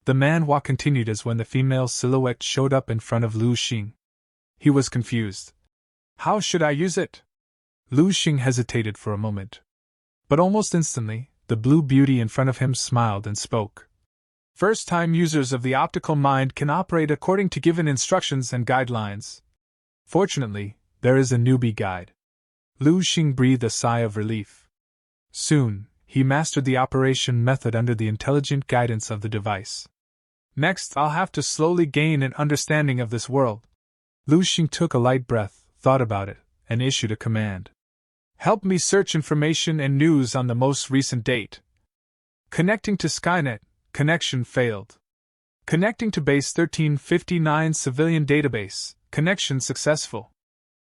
The manhwa continued as when the female silhouette showed up in front of Lu Xing. He was confused. How should I use it? Lu Xing hesitated for a moment. But almost instantly, the blue beauty in front of him smiled and spoke. First-time users of the optical mind can operate according to given instructions and guidelines. Fortunately, there is a newbie guide. Lu Xing breathed a sigh of relief. Soon, he mastered the operation method under the intelligent guidance of the device. Next, I'll have to slowly gain an understanding of this world. Lu Xing took a light breath, thought about it, and issued a command. Help me search information and news on the most recent date. Connecting to Skynet, connection failed. Connecting to base 1359 civilian database, connection successful.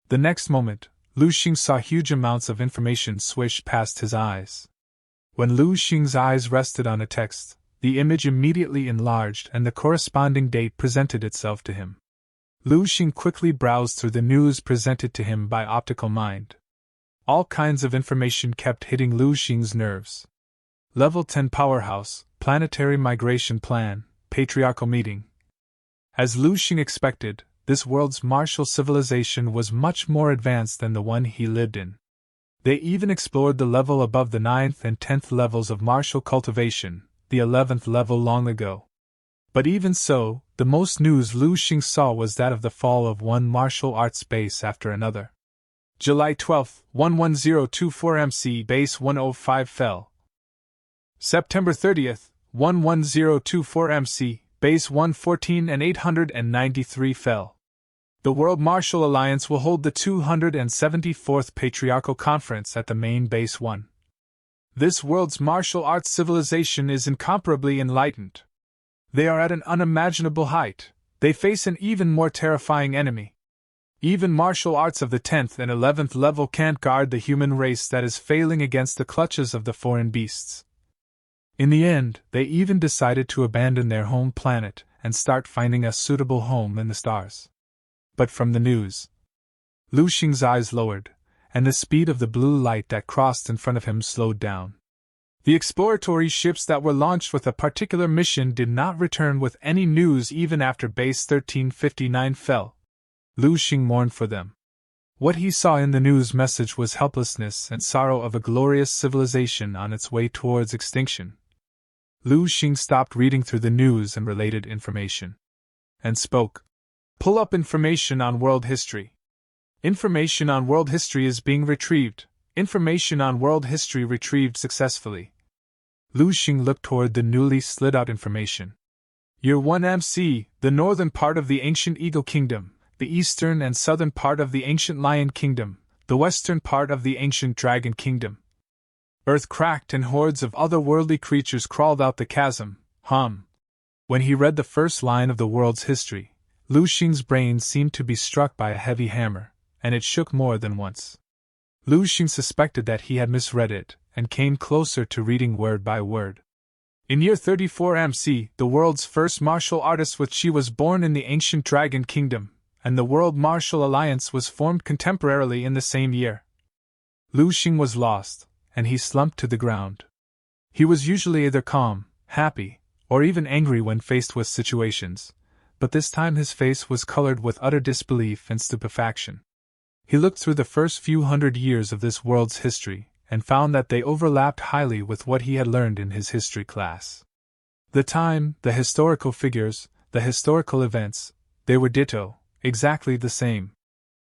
The next moment, Lu Xing saw huge amounts of information swish past his eyes. When Lu Xing's eyes rested on a text, the image immediately enlarged and the corresponding date presented itself to him. Lu Xing quickly browsed through the news presented to him by optical mind. All kinds of information kept hitting Lu Xing's nerves. Level 10 Powerhouse, Planetary Migration Plan, Patriarchal Meeting. As Lu Xing expected, this world's martial civilization was much more advanced than the one he lived in. They even explored the level above the 9th and 10th levels of martial cultivation, the 11th level long ago. But even so, the most news Lu Xing saw was that of the fall of one martial arts base after another. July 12, 11024 MC Base 105 fell. September 30, 11024 MC Base 114 and 893 fell. The World Martial Alliance will hold the 274th Patriarchal Conference at the main Base 1. This world's martial arts civilization is incomparably enlightened. They are at an unimaginable height. They face an even more terrifying enemy. Even martial arts of the 10th and 11th level can't guard the human race that is failing against the clutches of the foreign beasts. In the end, they even decided to abandon their home planet and start finding a suitable home in the stars. But from the news, Lu Xing's eyes lowered, and the speed of the blue light that crossed in front of him slowed down. The exploratory ships that were launched with a particular mission did not return with any news even after Base 1359 fell. Lu Xing mourned for them. What he saw in the news message was helplessness and sorrow of a glorious civilization on its way towards extinction. Lu Xing stopped reading through the news and related information, and spoke. Pull up information on world history. Information on world history is being retrieved. Information on world history retrieved successfully. Lu Xing looked toward the newly slid out information. Year 1 MC, the northern part of the ancient Eagle Kingdom, the eastern and southern part of the ancient Lion Kingdom, the western part of the ancient Dragon Kingdom. Earth cracked and hordes of otherworldly creatures crawled out the chasm. When he read the first line of the world's history, Lu Xing's brain seemed to be struck by a heavy hammer, and it shook more than once. Lu Xing suspected that he had misread it, and came closer to reading word by word. In year 34 MC, the world's first martial artist was born in the ancient Dragon Kingdom, and the World Martial Alliance was formed contemporarily in the same year. Lu Xing was lost, and he slumped to the ground. He was usually either calm, happy, or even angry when faced with situations, but this time his face was colored with utter disbelief and stupefaction. He looked through the first few hundred years of this world's history, and found that they overlapped highly with what he had learned in his history class. The time, the historical figures, the historical events, they were ditto, exactly the same.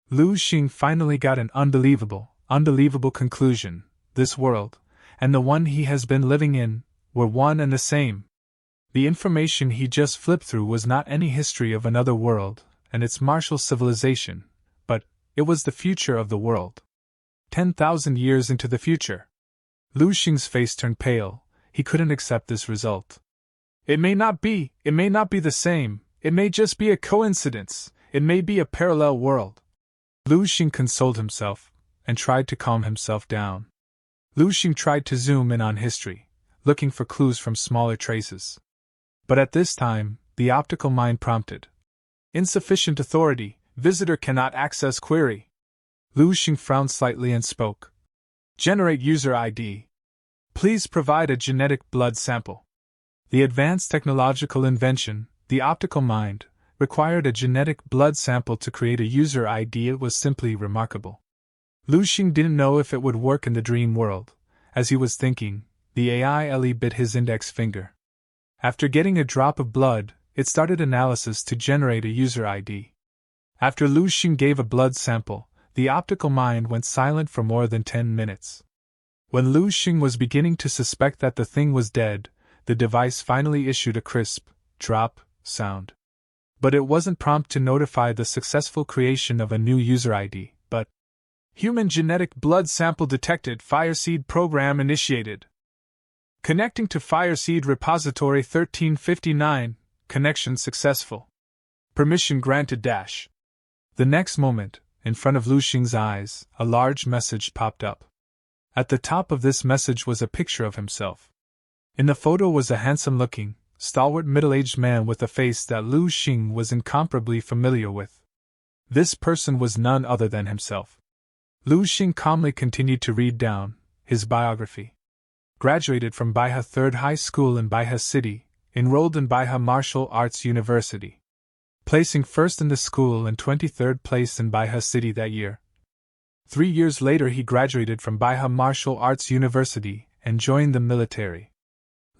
Lu Xing finally got an unbelievable conclusion. This world, and the one he has been living in, were one and the same. The information he just flipped through was not any history of another world and its martial civilization, but it was the future of the world. 10,000 years into the future. Lu Xing's face turned pale. He couldn't accept this result. It may not be the same, it may just be a coincidence, it may be a parallel world. Lu Xing consoled himself, and tried to calm himself down. Lu Xing tried to zoom in on history, looking for clues from smaller traces. But at this time, the optical mind prompted. Insufficient authority, visitor cannot access query. Lu Xing frowned slightly and spoke. Generate user ID. Please provide a genetic blood sample. The advanced technological invention, the optical mind, required a genetic blood sample to create a user ID. It was simply remarkable. Lu Xing didn't know if it would work in the dream world. As he was thinking, the AI bit his index finger. After getting a drop of blood, it started analysis to generate a user ID. After Lu Xing gave a blood sample, the optical mind went silent for more than 10 minutes. When Lu Xing was beginning to suspect that the thing was dead, the device finally issued a crisp, drop, sound. But it wasn't prompt to notify the successful creation of a new user ID, but human genetic blood sample detected, Fireseed program initiated. Connecting to Fireseed repository 1359, connection successful. Permission granted dash. The next moment, in front of Lu Xing's eyes, a large message popped up. At the top of this message was a picture of himself. In the photo was a handsome-looking, stalwart middle-aged man with a face that Lu Xing was incomparably familiar with. This person was none other than himself. Lu Xing calmly continued to read down his biography. Graduated from Baihe Third High School in Baihe City, enrolled in Baihe Martial Arts University. Placing first in the school and 23rd place in Baihe City that year. 3 years later he graduated from Baihe Martial Arts University and joined the military.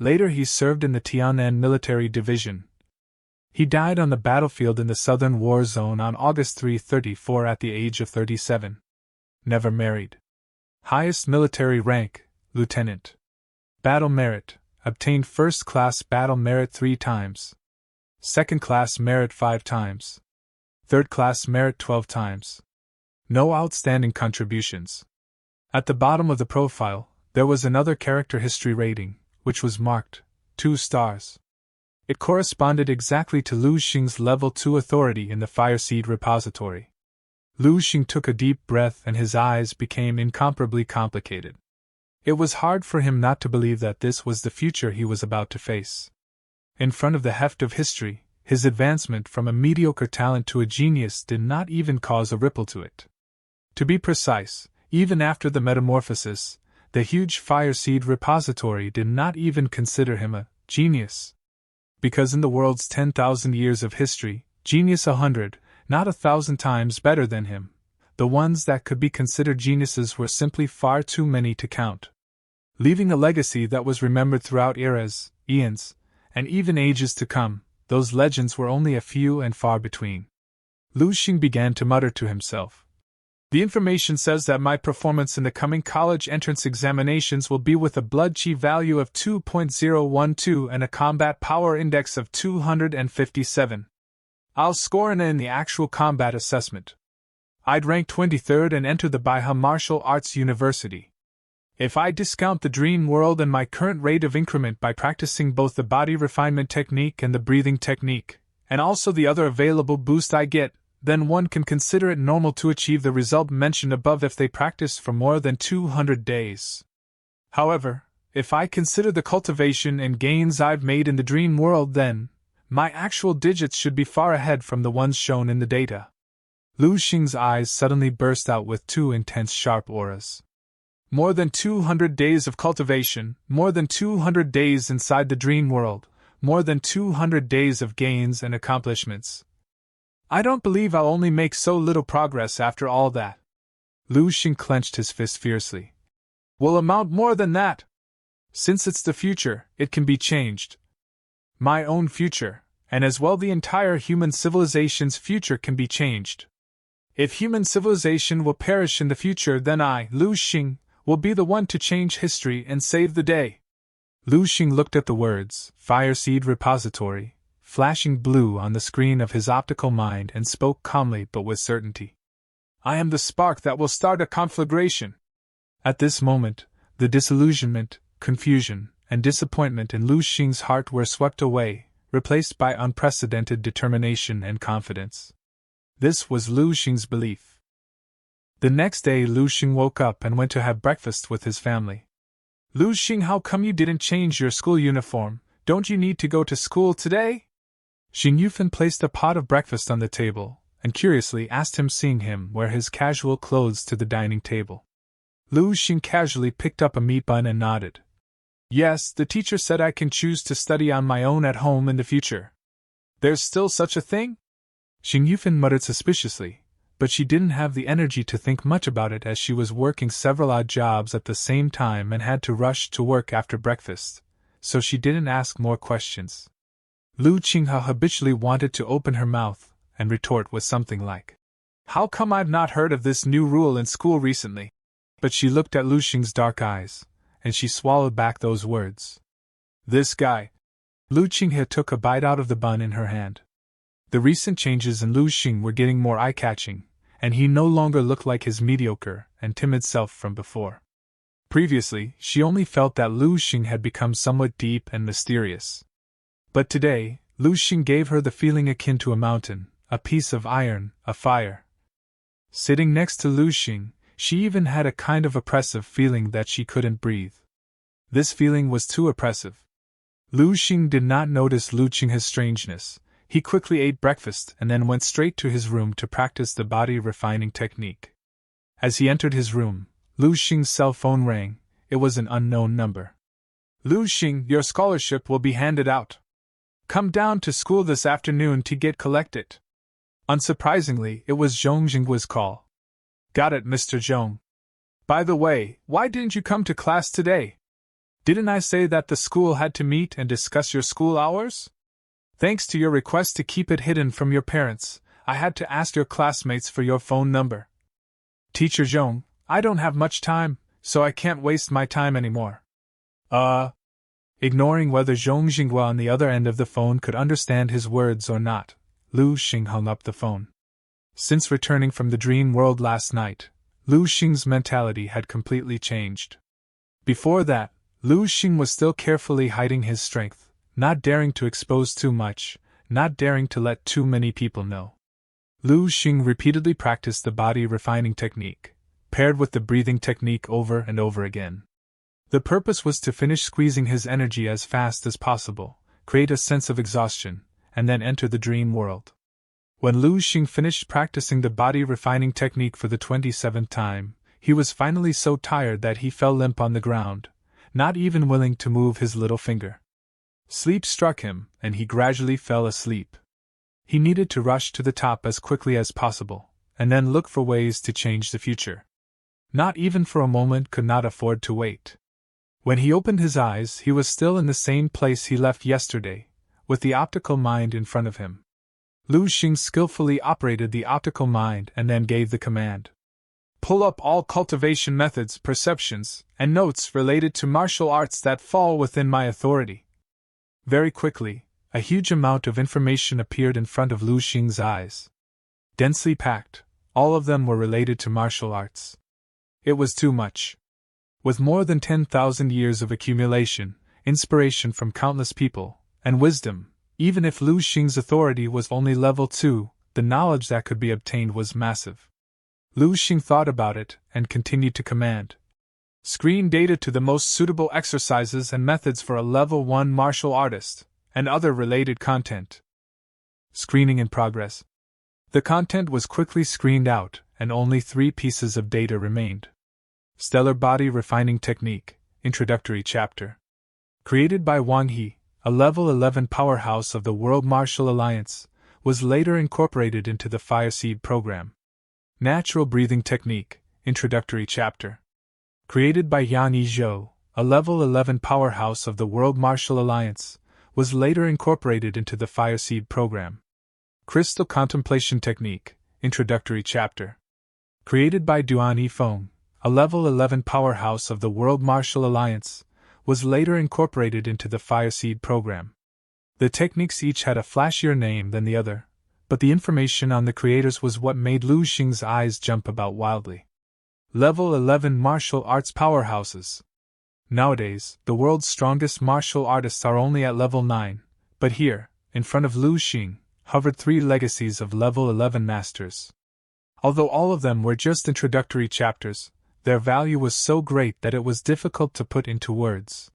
Later he served in the Tianan Military Division. He died on the battlefield in the Southern War Zone on August 3, 34 at the age of 37. Never married. Highest military rank, lieutenant. Battle merit, obtained first-class battle merit 3 times. Second-class merit 5 times. Third-class merit 12 times. No outstanding contributions. At the bottom of the profile, there was another character history rating, which was marked 2 stars. It corresponded exactly to Lu Xing's level 2 authority in the Fireseed repository. Lu Xing took a deep breath and his eyes became incomparably complicated. It was hard for him not to believe that this was the future he was about to face. In front of the heft of history, his advancement from a mediocre talent to a genius did not even cause a ripple to it. To be precise, even after the metamorphosis, the huge Fireseed repository did not even consider him a genius. Because in the world's 10,000 years of history, genius 100, not 1,000 times better than him, the ones that could be considered geniuses were simply far too many to count. Leaving a legacy that was remembered throughout eras, eons, and even ages to come, those legends were only a few and far between. Lu Xing began to mutter to himself. The information says that my performance in the coming college entrance examinations will be with a blood chi value of 2.012 and a combat power index of 257. I'll score in the actual combat assessment. I'd rank 23rd and enter the Baihe Martial Arts University. If I discount the dream world and my current rate of increment by practicing both the body refinement technique and the breathing technique, and also the other available boost I get, then one can consider it normal to achieve the result mentioned above if they practice for more than 200 days. However, if I consider the cultivation and gains I've made in the dream world, then my actual digits should be far ahead from the ones shown in the data. Lu Xing's eyes suddenly burst out with 2 intense sharp auras. More than 200 days of cultivation, more than 200 days inside the dream world, more than 200 days of gains and accomplishments. I don't believe I'll only make so little progress after all that. Lu Xing clenched his fist fiercely. Will amount more than that. Since it's the future, it can be changed. My own future, and as well the entire human civilization's future can be changed. If human civilization will perish in the future, then I, Lu Xing, will be the one to change history and save the day. Lu Xing looked at the words, Fireseed Repository, flashing blue on the screen of his optical mind and spoke calmly but with certainty. I am the spark that will start a conflagration. At this moment, the disillusionment, confusion, and disappointment in Lu Xing's heart were swept away, replaced by unprecedented determination and confidence. This was Lu Xing's belief. The next day Lu Xing woke up and went to have breakfast with his family. Lu Xing, how come you didn't change your school uniform? Don't you need to go to school today? Xing Yufan placed a pot of breakfast on the table, and curiously asked him, seeing him wear his casual clothes to the dining table. Lu Xing casually picked up a meat bun and nodded. Yes, the teacher said I can choose to study on my own at home in the future. There's still such a thing? Xing Yufan muttered suspiciously, but she didn't have the energy to think much about it as she was working several odd jobs at the same time and had to rush to work after breakfast, so she didn't ask more questions. Lu Qinghe habitually wanted to open her mouth and retort with something like, "How come I've not heard of this new rule in school recently?" But she looked at Lu Xing's dark eyes, and she swallowed back those words. This guy. Lu Qinghe took a bite out of the bun in her hand. The recent changes in Lu Xing were getting more eye-catching, and he no longer looked like his mediocre and timid self from before. Previously, she only felt that Lu Xing had become somewhat deep and mysterious. But today, Lu Xing gave her the feeling akin to a mountain, a piece of iron, a fire. Sitting next to Lu Xing, she even had a kind of oppressive feeling that she couldn't breathe. This feeling was too oppressive. Lu Xing did not notice Lu Qinghe's strangeness. He quickly ate breakfast and then went straight to his room to practice the body refining technique. As he entered his room, Lu Xing's cell phone rang. It was an unknown number. "Lu Xing, your scholarship will be handed out. Come down to school this afternoon to get collected." Unsurprisingly, it was Zhong Jingguo's call. "Got it, Mr. Zhong. By the way, why didn't you come to class today? Didn't I say that the school had to meet and discuss your school hours? Thanks to your request to keep it hidden from your parents, I had to ask your classmates for your phone number. Teacher Zhong, I don't have much time, so I can't waste my time anymore." Ignoring whether Zhong Jingguo on the other end of the phone could understand his words or not, Lu Xing hung up the phone. Since returning from the dream world last night, Lu Xing's mentality had completely changed. Before that, Lu Xing was still carefully hiding his strength, not daring to expose too much, not daring to let too many people know. Lu Xing repeatedly practiced the body refining technique, paired with the breathing technique over and over again. The purpose was to finish squeezing his energy as fast as possible, create a sense of exhaustion, and then enter the dream world. When Lu Xing finished practicing the body refining technique for the 27th time, he was finally so tired that he fell limp on the ground, not even willing to move his little finger. Sleep struck him, and he gradually fell asleep. He needed to rush to the top as quickly as possible, and then look for ways to change the future. Not even for a moment could not afford to wait. When he opened his eyes, he was still in the same place he left yesterday, with the optical mind in front of him. Lu Xing skillfully operated the optical mind and then gave the command. "Pull up all cultivation methods, perceptions, and notes related to martial arts that fall within my authority." Very quickly, a huge amount of information appeared in front of Lu Xing's eyes. Densely packed, all of them were related to martial arts. It was too much. With more than 10,000 years of accumulation, inspiration from countless people, and wisdom, even if Lu Xing's authority was only level 2, the knowledge that could be obtained was massive. Lu Xing thought about it and continued to command. "Screen data to the most suitable exercises and methods for a level 1 martial artist, and other related content." Screening in progress. The content was quickly screened out, and only 3 pieces of data remained. Stellar Body Refining Technique, Introductory Chapter. Created by Wang He, a level 11 powerhouse of the World Martial Alliance, was later incorporated into the Fireseed program. Natural Breathing Technique, Introductory Chapter. Created by Yang Yizhou, a level 11 powerhouse of the World Martial Alliance, was later incorporated into the Fireseed program. Crystal Contemplation Technique, Introductory Chapter. Created by Duan Yifeng, a level 11 powerhouse of the World Martial Alliance, was later incorporated into the Fireseed program. The techniques each had a flashier name than the other, but the information on the creators was what made Lu Xing's eyes jump about wildly. Level 11 martial arts powerhouses. Nowadays, the world's strongest martial artists are only at level 9, but here, in front of Lu Xing, hovered 3 legacies of level 11 masters. Although all of them were just introductory chapters, their value was so great that it was difficult to put into words.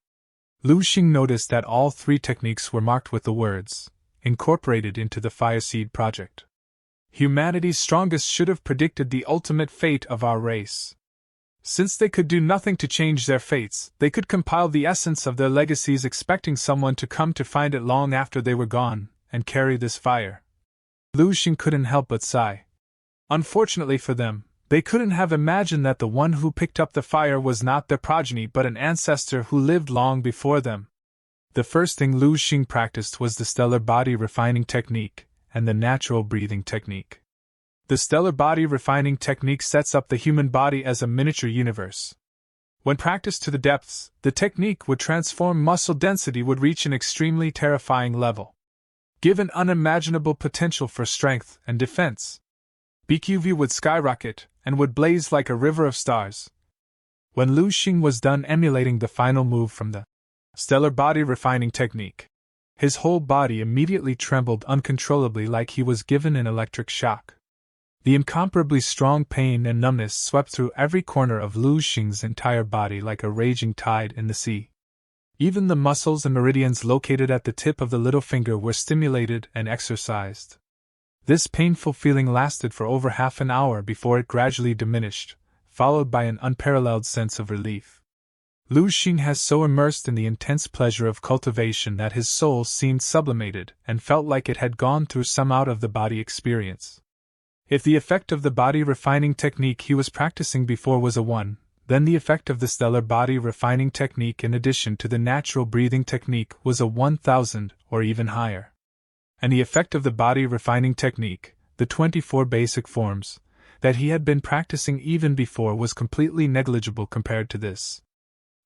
Lu Xing noticed that all 3 techniques were marked with the words, "Incorporated into the Fireseed Project." Humanity's strongest should have predicted the ultimate fate of our race. Since they could do nothing to change their fates, they could compile the essence of their legacies, expecting someone to come to find it long after they were gone, and carry this fire. Lu Xing couldn't help but sigh. Unfortunately for them, they couldn't have imagined that the one who picked up the fire was not their progeny but an ancestor who lived long before them. The first thing Lu Xing practiced was the stellar body refining technique and the natural breathing technique. The stellar body refining technique sets up the human body as a miniature universe. When practiced to the depths, the technique would transform muscle density would reach an extremely terrifying level. Give an unimaginable potential for strength and defense. BQV would skyrocket and would blaze like a river of stars. When Lu Xing was done emulating the final move from the stellar body refining technique, his whole body immediately trembled uncontrollably like he was given an electric shock. The incomparably strong pain and numbness swept through every corner of Lu Xing's entire body like a raging tide in the sea. Even the muscles and meridians located at the tip of the little finger were stimulated and exercised. This painful feeling lasted for over half an hour before it gradually diminished, followed by an unparalleled sense of relief. Lu Xing has so immersed in the intense pleasure of cultivation that his soul seemed sublimated and felt like it had gone through some out-of-the-body experience. If the effect of the body refining technique he was practicing before was a 1, then the effect of the stellar body refining technique in addition to the natural breathing technique was a 1,000 or even higher. And the effect of the body refining technique, the 24 basic forms, that he had been practicing even before was completely negligible compared to this.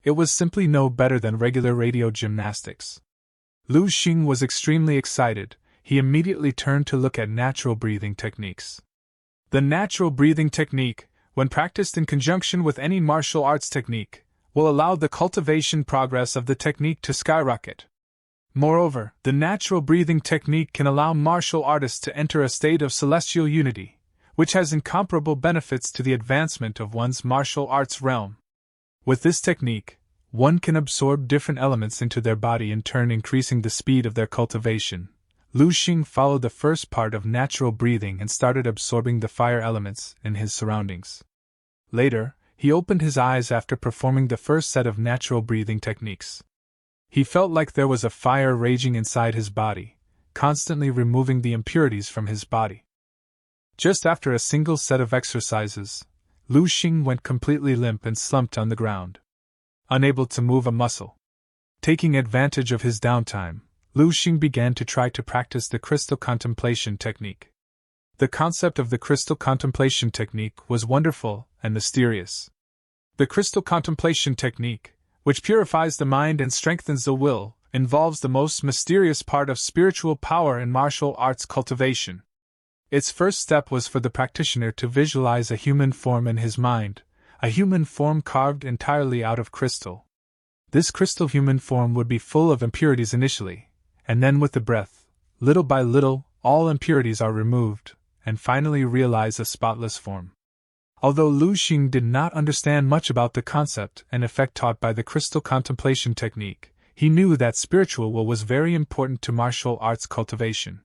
It was simply no better than regular radio gymnastics. Lu Xing was extremely excited. He immediately turned to look at natural breathing techniques. The natural breathing technique, when practiced in conjunction with any martial arts technique, will allow the cultivation progress of the technique to skyrocket. Moreover, the natural breathing technique can allow martial artists to enter a state of celestial unity, which has incomparable benefits to the advancement of one's martial arts realm. With this technique, one can absorb different elements into their body, in turn increasing the speed of their cultivation. Lu Xing followed the first part of natural breathing and started absorbing the fire elements in his surroundings. Later, he opened his eyes after performing the first set of natural breathing techniques. He felt like there was a fire raging inside his body, constantly removing the impurities from his body. Just after a single set of exercises, Lu Xing went completely limp and slumped on the ground, unable to move a muscle. Taking advantage of his downtime, Lu Xing began to try to practice the crystal contemplation technique. The concept of the crystal contemplation technique was wonderful and mysterious. The crystal contemplation technique, which purifies the mind and strengthens the will, involves the most mysterious part of spiritual power in martial arts cultivation. Its first step was for the practitioner to visualize a human form in his mind, a human form carved entirely out of crystal. This crystal human form would be full of impurities initially, and then with the breath, little by little, all impurities are removed, and finally realize a spotless form. Although Lu Xing did not understand much about the concept and effect taught by the crystal contemplation technique, he knew that spiritual will was very important to martial arts cultivation.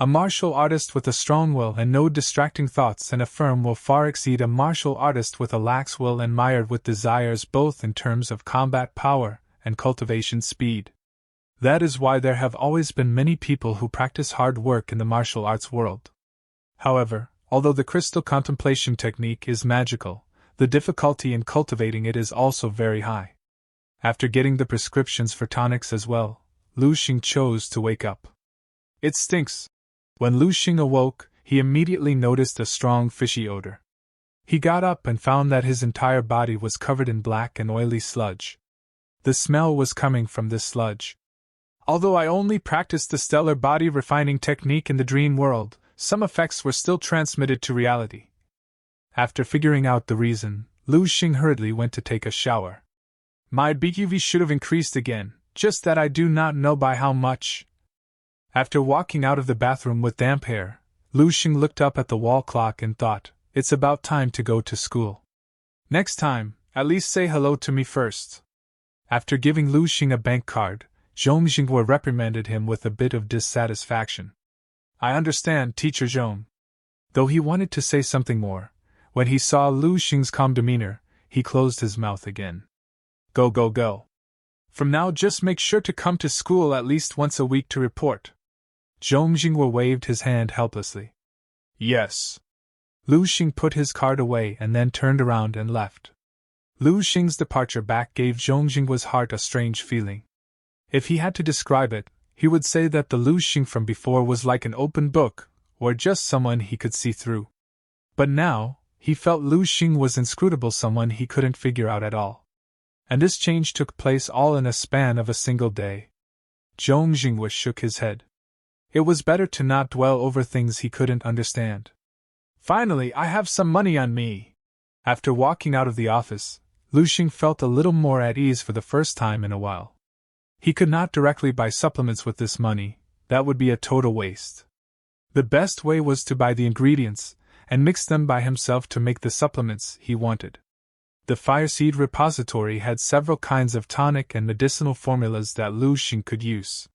A martial artist with a strong will and no distracting thoughts and a firm will far exceed a martial artist with a lax will and mired with desires, both in terms of combat power and cultivation speed. That is why there have always been many people who practice hard work in the martial arts world. However, although the crystal contemplation technique is magical, the difficulty in cultivating it is also very high. After getting the prescriptions for tonics as well, Lu Xing chose to wake up. It stinks. When Lu Xing awoke, he immediately noticed a strong fishy odor. He got up and found that his entire body was covered in black and oily sludge. The smell was coming from this sludge. Although I only practiced the stellar body refining technique in the dream world, some effects were still transmitted to reality. After figuring out the reason, Lu Xing hurriedly went to take a shower. My BQV should have increased again, just that I do not know by how much. After walking out of the bathroom with damp hair, Lu Xing looked up at the wall clock and thought, it's about time to go to school. Next time, at least say hello to me first. After giving Lu Xing a bank card, Zhong Xinghua reprimanded him with a bit of dissatisfaction. I understand, Teacher Zhong. Though he wanted to say something more, when he saw Lu Xing's calm demeanor, he closed his mouth again. Go, go, go. From now just make sure to come to school at least once a week to report. Zhong Jingwu waved his hand helplessly. Yes. Lu Xing put his card away and then turned around and left. Lu Xing's departure back gave Zhong Jingwu's heart a strange feeling. If he had to describe it, he would say that the Lu Xing from before was like an open book, or just someone he could see through. But now, he felt Lu Xing was inscrutable, someone he couldn't figure out at all. And this change took place all in a span of a single day. Zhong Jingwu shook his head. It was better to not dwell over things he couldn't understand. Finally, I have some money on me. After walking out of the office, Lu Xing felt a little more at ease for the first time in a while. He could not directly buy supplements with this money, that would be a total waste. The best way was to buy the ingredients, and mix them by himself to make the supplements he wanted. The Fireseed repository had several kinds of tonic and medicinal formulas that Lu Xing could use.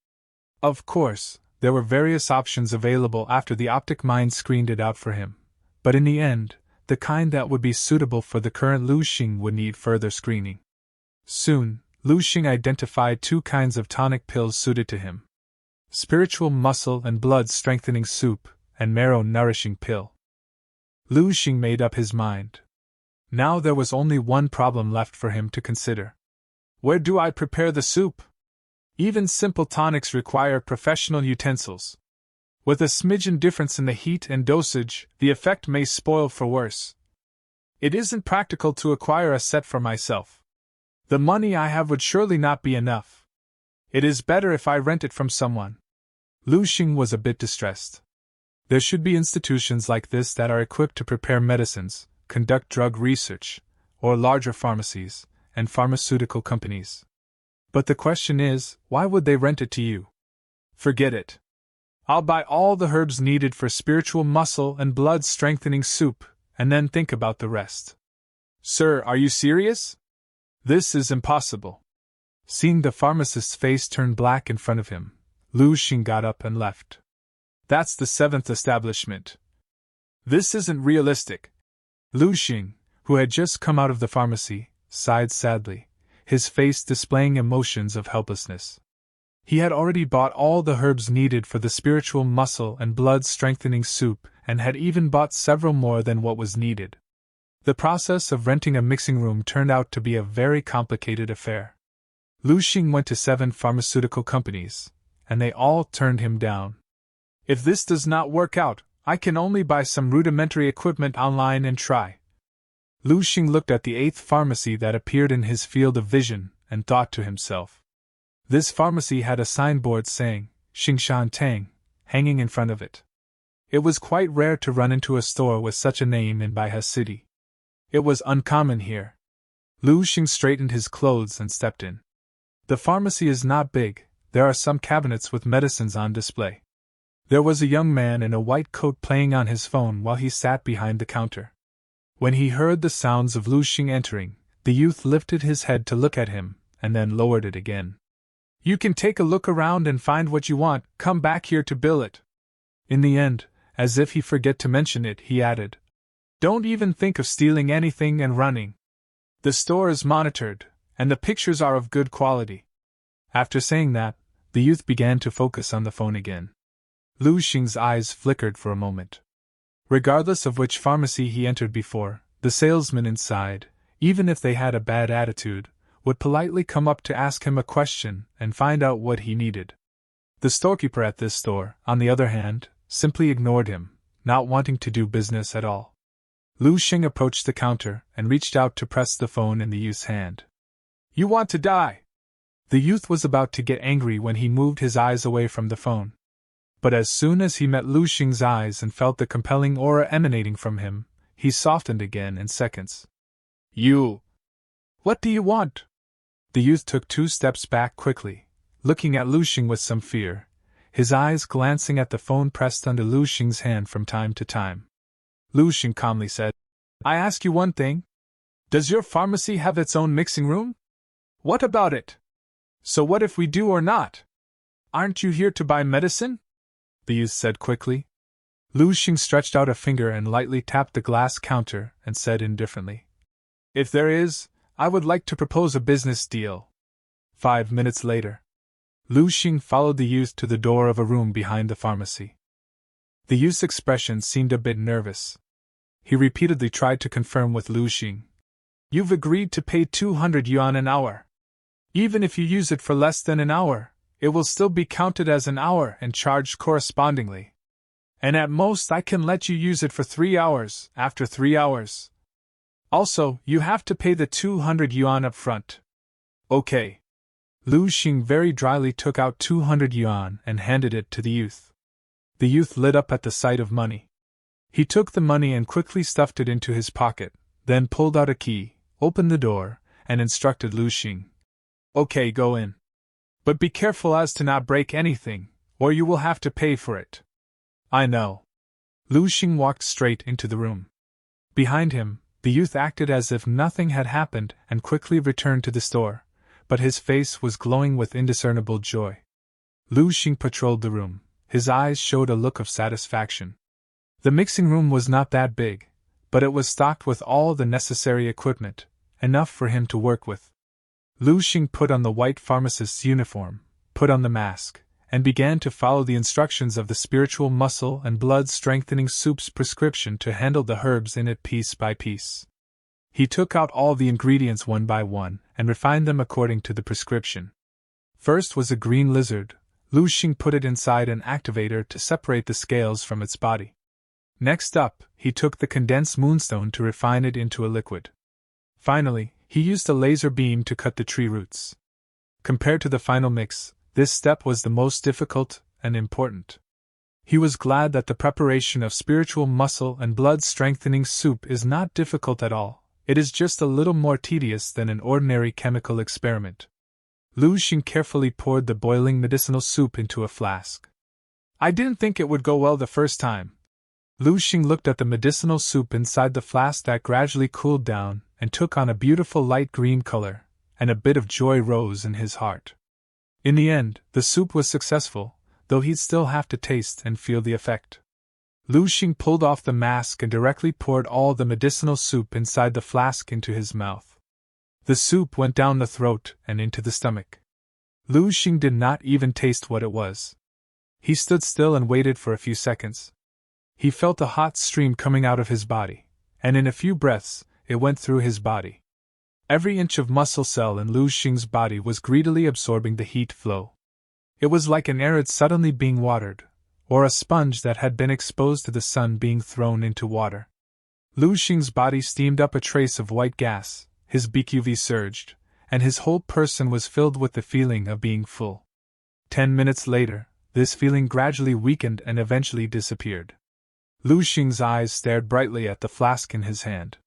Of course, there were various options available after the optic mind screened it out for him, but in the end, the kind that would be suitable for the current Lu Xing would need further screening. Soon, Lu Xing identified two kinds of tonic pills suited to him: spiritual muscle and blood strengthening soup, and marrow nourishing pill. Lu Xing made up his mind. Now there was only one problem left for him to consider. Where do I prepare the soup? Even simple tonics require professional utensils. With a smidgen difference in the heat and dosage, the effect may spoil for worse. It isn't practical to acquire a set for myself. The money I have would surely not be enough. It is better if I rent it from someone. Lu Xing was a bit distressed. There should be institutions like this that are equipped to prepare medicines, conduct drug research, or larger pharmacies, and pharmaceutical companies. But the question is, why would they rent it to you? Forget it. I'll buy all the herbs needed for spiritual muscle and blood strengthening soup, and then think about the rest. Sir, are you serious? This is impossible. Seeing the pharmacist's face turn black in front of him, Lu Xing got up and left. That's the seventh establishment. This isn't realistic. Lu Xing, who had just come out of the pharmacy, sighed sadly, his face displaying emotions of helplessness. He had already bought all the herbs needed for the spiritual muscle and blood strengthening soup, and had even bought several more than what was needed. The process of renting a mixing room turned out to be a very complicated affair. Lu Xing went to 7 pharmaceutical companies, and they all turned him down. If this does not work out, I can only buy some rudimentary equipment online and try. Lu Xing looked at the 8th pharmacy that appeared in his field of vision, and thought to himself. This pharmacy had a signboard saying, Xingshan Tang, hanging in front of it. It was quite rare to run into a store with such a name in Baihe City. It was uncommon here. Lu Xing straightened his clothes and stepped in. The pharmacy is not big, there are some cabinets with medicines on display. There was a young man in a white coat playing on his phone while he sat behind the counter. When he heard the sounds of Lu Xing entering, the youth lifted his head to look at him, and then lowered it again. You can take a look around and find what you want, come back here to bill it. In the end, as if he forget to mention it, he added, Don't even think of stealing anything and running. The store is monitored, and the pictures are of good quality. After saying that, the youth began to focus on the phone again. Lu Xing's eyes flickered for a moment. Regardless of which pharmacy he entered before, the salesman inside, even if they had a bad attitude, would politely come up to ask him a question and find out what he needed. The storekeeper at this store, on the other hand, simply ignored him, not wanting to do business at all. Lu Xing approached the counter and reached out to press the phone in the youth's hand. You want to die? The youth was about to get angry when he moved his eyes away from the phone. But as soon as he met Lu Xing's eyes and felt the compelling aura emanating from him, he softened again in seconds. You! What do you want? The youth took 2 steps back quickly, looking at Lu Xing with some fear, his eyes glancing at the phone pressed under Lu Xing's hand from time to time. Lu Xing calmly said, I ask you one thing. Does your pharmacy have its own mixing room? What about it? So what if we do or not? Aren't you here to buy medicine? The youth said quickly. Lu Xing stretched out a finger and lightly tapped the glass counter and said indifferently, If there is, I would like to propose a business deal. 5 minutes later, Lu Xing followed the youth to the door of a room behind the pharmacy. The youth's expression seemed a bit nervous. He repeatedly tried to confirm with Lu Xing. You've agreed to pay 200 yuan an hour. Even if you use it for less than an hour, it will still be counted as an hour and charged correspondingly. And at most I can let you use it for 3 hours, after 3 hours. Also, you have to pay the 200 yuan up front. Okay. Lu Xing very dryly took out 200 yuan and handed it to the youth. The youth lit up at the sight of money. He took the money and quickly stuffed it into his pocket, then pulled out a key, opened the door, and instructed Lu Xing. Okay, go in. But be careful as to not break anything, or you will have to pay for it. I know. Lu Xing walked straight into the room. Behind him, the youth acted as if nothing had happened and quickly returned to the store, but his face was glowing with indiscernible joy. Lu Xing patrolled the room. His eyes showed a look of satisfaction. The mixing room was not that big, but it was stocked with all the necessary equipment, enough for him to work with. Lu Xing put on the white pharmacist's uniform, put on the mask, and began to follow the instructions of the spiritual muscle and blood strengthening soup's prescription to handle the herbs in it piece by piece. He took out all the ingredients one by one and refined them according to the prescription. First was a green lizard. Lu Xing put it inside an activator to separate the scales from its body. Next up, he took the condensed moonstone to refine it into a liquid. Finally, he used a laser beam to cut the tree roots. Compared to the final mix, this step was the most difficult and important. He was glad that the preparation of spiritual muscle and blood strengthening soup is not difficult at all. It is just a little more tedious than an ordinary chemical experiment. Lu Xing carefully poured the boiling medicinal soup into a flask. I didn't think it would go well the first time. Lu Xing looked at the medicinal soup inside the flask that gradually cooled down and took on a beautiful light green color, and a bit of joy rose in his heart. In the end, the soup was successful, though he'd still have to taste and feel the effect. Lu Xing pulled off the mask and directly poured all the medicinal soup inside the flask into his mouth. The soup went down the throat and into the stomach. Lu Xing did not even taste what it was. He stood still and waited for a few seconds. He felt a hot stream coming out of his body, and in a few breaths, it went through his body. Every inch of muscle cell in Lu Xing's body was greedily absorbing the heat flow. It was like an arid suddenly being watered, or a sponge that had been exposed to the sun being thrown into water. Lu Xing's body steamed up a trace of white gas, his BQV surged, and his whole person was filled with the feeling of being full. 10 minutes later, this feeling gradually weakened and eventually disappeared. Lu Xing's eyes stared brightly at the flask in his hand.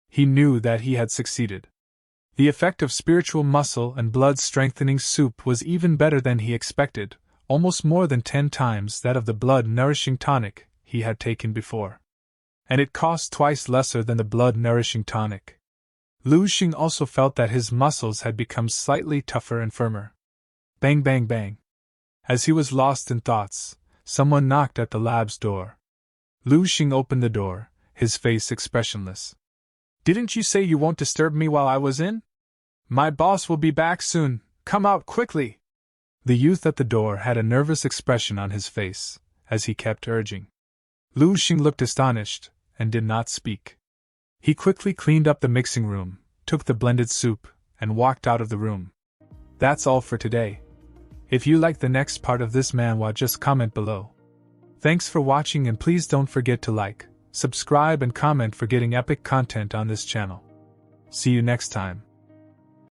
He knew that he had succeeded. The effect of spiritual muscle and blood strengthening soup was even better than he expected, almost more than 10 times that of the blood nourishing tonic he had taken before. And it cost twice lesser than the blood nourishing tonic. Lu Xing also felt that his muscles had become slightly tougher and firmer. Bang, bang, bang. As he was lost in thoughts, someone knocked at the lab's door. Lu Xing opened the door, his face expressionless. Didn't you say you won't disturb me while I was in? My boss will be back soon, come out quickly. The youth at the door had a nervous expression on his face, as he kept urging. Lu Xing looked astonished, and did not speak. He quickly cleaned up the mixing room, took the blended soup, and walked out of the room. That's all for today. If you like the next part of this manhwa, just comment below. Thanks for watching, and please don't forget to like, subscribe and comment for getting epic content on this channel. See you next time.